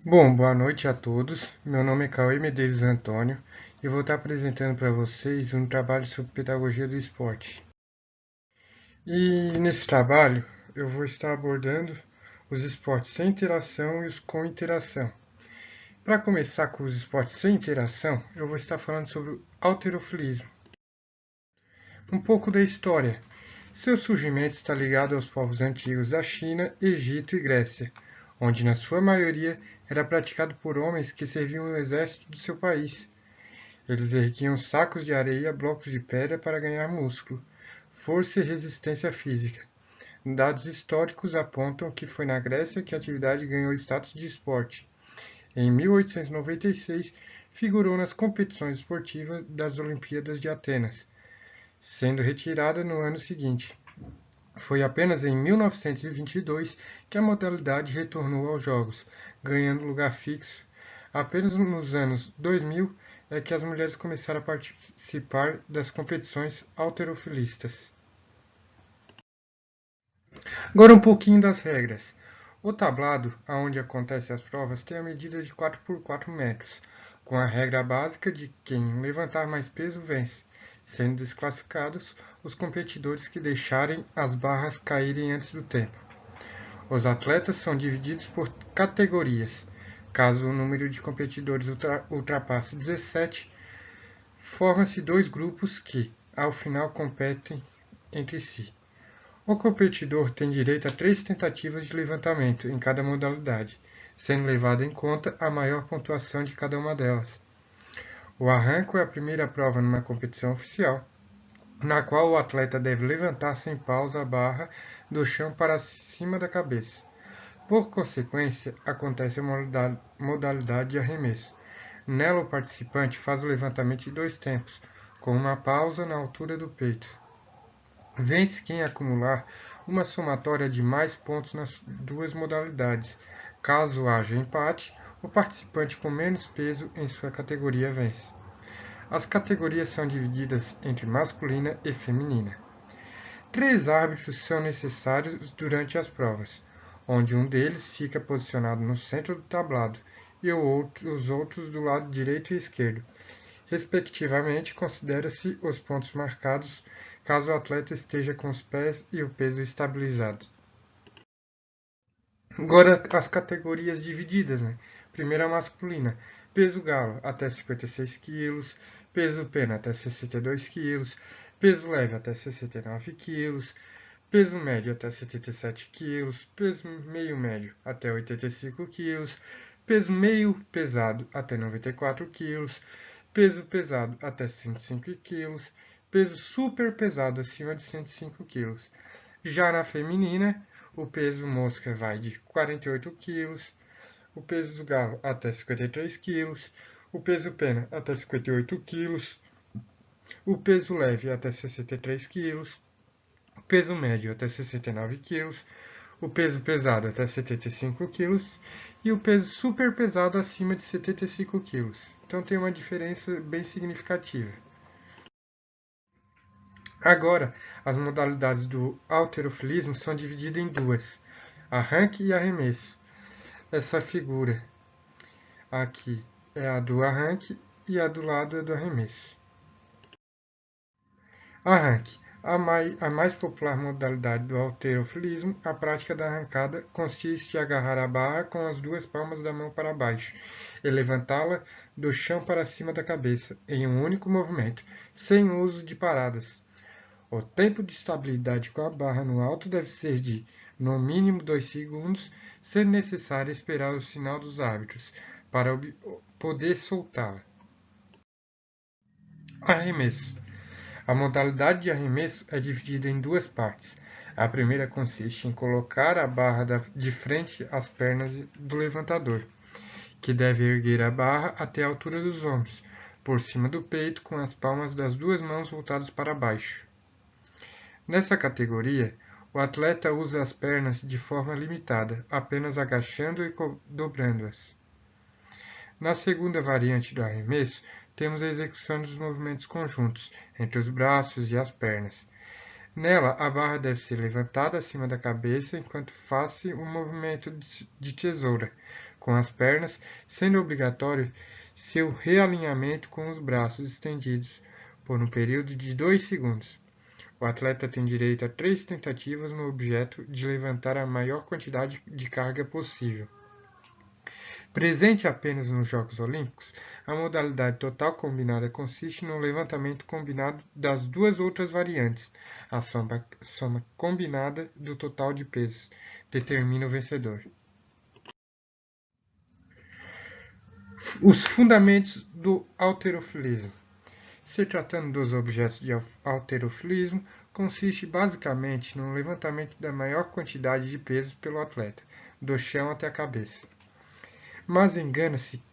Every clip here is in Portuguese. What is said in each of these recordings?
Bom, boa noite a todos. Meu nome é Cauê Medeiros Antônio e vou estar apresentando para vocês um trabalho sobre pedagogia do esporte. E nesse trabalho eu vou estar abordando os esportes sem interação e os com interação. Para começar com os esportes sem interação, eu vou estar falando sobre o halterofilismo. Um pouco da história. Seu surgimento está ligado aos povos antigos da China, Egito e Grécia, onde na sua maioria era praticado por homens que serviam no exército do seu país. Eles erguiam sacos de areia, blocos de pedra para ganhar músculo, força e resistência física. Dados históricos apontam que foi na Grécia que a atividade ganhou status de esporte. Em 1896, figurou nas competições esportivas das Olimpíadas de Atenas, sendo retirada no ano seguinte. Foi apenas em 1922 que a modalidade retornou aos Jogos, ganhando lugar fixo. Apenas nos anos 2000 é que as mulheres começaram a participar das competições halterofilistas. Agora um pouquinho das regras. O tablado, onde acontecem as provas, tem a medida de 4 por 4 metros, com a regra básica de quem levantar mais peso vence, sendo desclassificados os competidores que deixarem as barras caírem antes do tempo. Os atletas são divididos por categorias. Caso o número de competidores ultrapasse 17, forma-se dois grupos que, ao final, competem entre si. O competidor tem direito a 3 tentativas de levantamento em cada modalidade, sendo levada em conta a maior pontuação de cada uma delas. O arranco é a primeira prova numa competição oficial, na qual o atleta deve levantar sem pausa a barra do chão para cima da cabeça. Por consequência, acontece a modalidade de arremesso. Nela, o participante faz o levantamento de dois tempos, com uma pausa na altura do peito. Vence quem acumular uma somatória de mais pontos nas duas modalidades. Caso haja empate, o participante com menos peso em sua categoria vence. As categorias são divididas entre masculina e feminina. 3 árbitros são necessários durante as provas, onde um deles fica posicionado no centro do tablado e os outros do lado direito e esquerdo. Respectivamente, considera-se os pontos marcados caso o atleta esteja com os pés e o peso estabilizados. Agora as categorias divididas, né? Primeira masculina, peso galo até 56 quilos, peso pena até 62 quilos, peso leve até 69 quilos, peso médio até 77 quilos, peso meio médio até 85 quilos, peso meio pesado até 94 quilos, peso pesado até 105 quilos, peso super pesado acima de 105 quilos. Já na feminina, o peso mosca vai de 48 quilos, o peso do galo até 53 quilos, o peso pena até 58 quilos, o peso leve até 63 quilos, o peso médio até 69 quilos, o peso pesado até 75 quilos e o peso super pesado acima de 75 quilos. Então tem uma diferença bem significativa. Agora, as modalidades do halterofilismo são divididas em duas: arranque e arremesso. Essa figura aqui é a do arranque e a do lado é do arremesso. Arranque. A mais popular modalidade do halterofilismo, a prática da arrancada, consiste em agarrar a barra com as duas palmas da mão para baixo e levantá-la do chão para cima da cabeça, em um único movimento, sem uso de paradas. O tempo de estabilidade com a barra no alto deve ser de, no mínimo, 2 segundos, sendo necessário esperar o sinal dos árbitros para poder soltá-la. Arremesso. A modalidade de arremesso é dividida em duas partes. A primeira consiste em colocar a barra de frente às pernas do levantador, que deve erguer a barra até a altura dos ombros, por cima do peito, com as palmas das duas mãos voltadas para baixo. Nessa categoria, o atleta usa as pernas de forma limitada, apenas agachando e dobrando-as. Na segunda variante do arremesso, temos a execução dos movimentos conjuntos entre os braços e as pernas. Nela, a barra deve ser levantada acima da cabeça enquanto faz-se um movimento de tesoura com as pernas, sendo obrigatório seu realinhamento com os braços estendidos por um período de 2 segundos. O atleta tem direito a 3 tentativas no objeto de levantar a maior quantidade de carga possível. Presente apenas nos Jogos Olímpicos, a modalidade total combinada consiste no levantamento combinado das duas outras variantes. A soma combinada do total de pesos determina o vencedor. Os fundamentos do halterofilismo. Se tratando dos objetos de halterofilismo, consiste basicamente no levantamento da maior quantidade de peso pelo atleta, do chão até a cabeça. Mas engana-se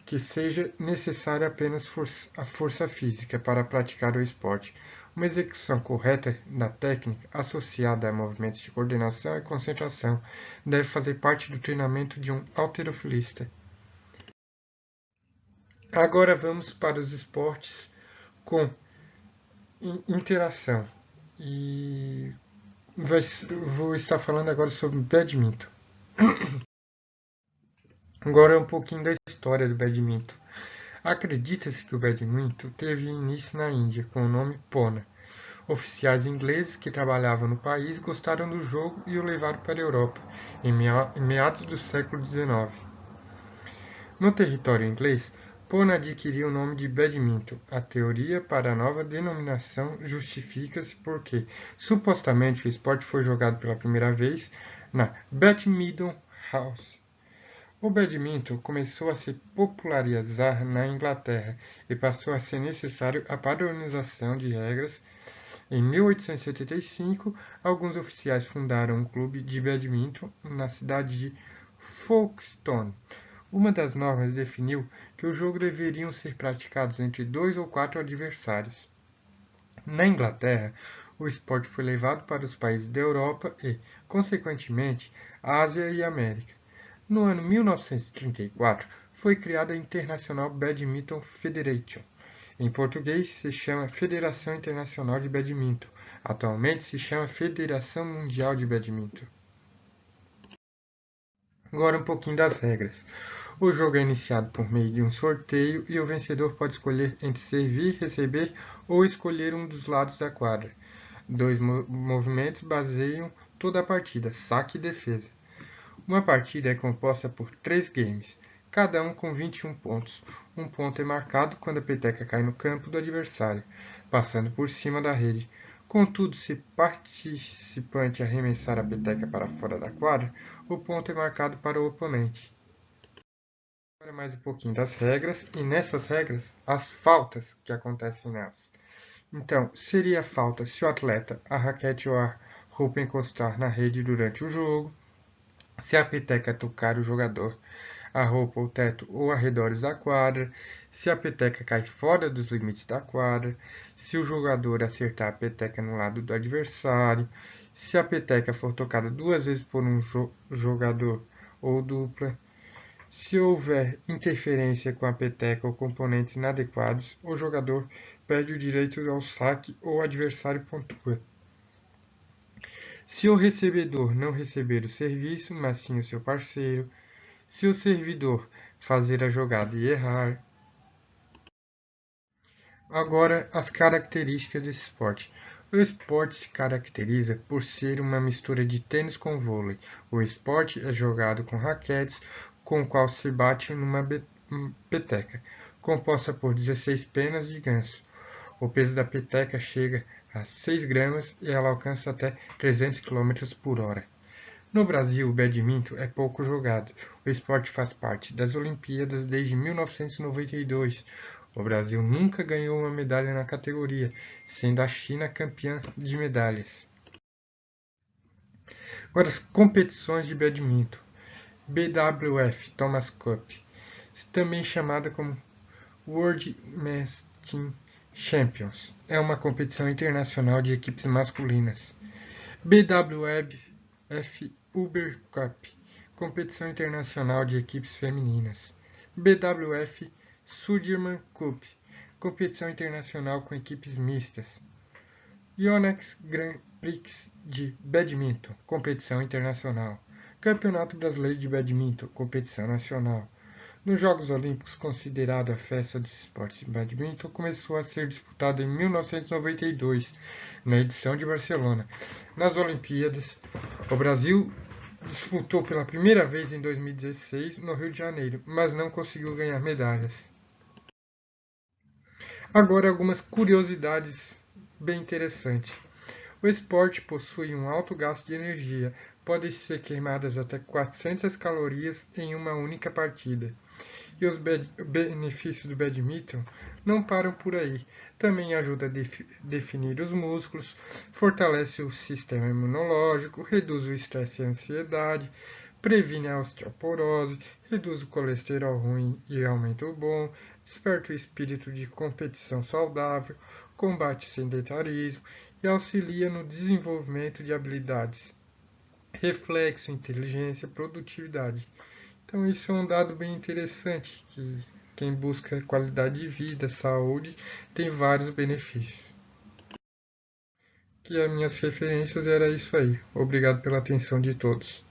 que seja necessária apenas a força física para praticar o esporte. Uma execução correta da técnica, associada a movimentos de coordenação e concentração, deve fazer parte do treinamento de um halterofilista. Agora vamos para os esportes com interação. E vou estar falando agora sobre badminton. Agora um pouquinho da história do badminton. Acredita-se que o badminton teve início na Índia com o nome Pona. Oficiais ingleses que trabalhavam no país gostaram do jogo e o levaram para a Europa em meados do século XIX. No território inglês, Pona adquiriu o nome de badminton. A teoria para a nova denominação justifica-se porque, supostamente, o esporte foi jogado pela primeira vez na Badminton House. O badminton começou a se popularizar na Inglaterra e passou a ser necessário a padronização de regras. Em 1875, alguns oficiais fundaram um clube de badminton na cidade de Folkestone. Uma das normas definiu que o jogo deveriam ser praticados entre 2 ou 4 adversários. Na Inglaterra, o esporte foi levado para os países da Europa e, consequentemente, Ásia e América. No ano 1934, foi criada a International Badminton Federation. Em português, se chama Federação Internacional de Badminton. Atualmente se chama Federação Mundial de Badminton. Agora um pouquinho das regras. O jogo é iniciado por meio de um sorteio e o vencedor pode escolher entre servir, receber ou escolher um dos lados da quadra. Dois movimentos baseiam toda a partida, saque e defesa. Uma partida é composta por 3 games, cada um com 21 pontos. Um ponto é marcado quando a peteca cai no campo do adversário, passando por cima da rede. Contudo, se o participante arremessar a peteca para fora da quadra, o ponto é marcado para o oponente. Agora mais um pouquinho das regras, e nessas regras, as faltas que acontecem nelas. Então, seria falta se o atleta, a raquete ou a roupa encostar na rede durante o jogo, se a peteca tocar o jogador, a roupa, o teto ou arredores da quadra, se a peteca cai fora dos limites da quadra, se o jogador acertar a peteca no lado do adversário, se a peteca for tocada 2 vezes por um jogador ou dupla, se houver interferência com a peteca ou componentes inadequados, o jogador perde o direito ao saque ou o adversário pontua. Se o recebedor não receber o serviço, mas sim o seu parceiro, se o servidor fazer a jogada e errar. Agora, as características desse esporte. O esporte se caracteriza por ser uma mistura de tênis com vôlei. O esporte é jogado com raquetes, com o qual se bate numa peteca, composta por 16 penas de ganso. O peso da peteca chega a 6 gramas e ela alcança até 300 km por hora. No Brasil, o badminton é pouco jogado. O esporte faz parte das Olimpíadas desde 1992. O Brasil nunca ganhou uma medalha na categoria, sendo a China campeã de medalhas. Agora, as competições de badminton. BWF Thomas Cup, também chamada como World Men's Team Champions, é uma competição internacional de equipes masculinas. BWF Uber Cup, competição internacional de equipes femininas. BWF Sudirman Cup, competição internacional com equipes mistas. Yonex Grand Prix de Badminton, competição internacional. Campeonato Brasileiro de Badminton, competição nacional. Nos Jogos Olímpicos, considerado a festa dos esportes de badminton, começou a ser disputado em 1992, na edição de Barcelona. Nas Olimpíadas, o Brasil disputou pela primeira vez em 2016 no Rio de Janeiro, mas não conseguiu ganhar medalhas. Agora algumas curiosidades bem interessantes. O esporte possui um alto gasto de energia, podem ser queimadas até 400 calorias em uma única partida. E os benefícios do badminton não param por aí. Também ajuda a definir os músculos, fortalece o sistema imunológico, reduz o estresse e a ansiedade, previne a osteoporose, reduz o colesterol ruim e aumenta o bom, desperta o espírito de competição saudável, combate o sedentarismo e auxilia no desenvolvimento de habilidades, reflexo, inteligência, produtividade. Então isso é um dado bem interessante, que quem busca qualidade de vida, saúde, tem vários benefícios. Que as minhas referências era isso aí. Obrigado pela atenção de todos.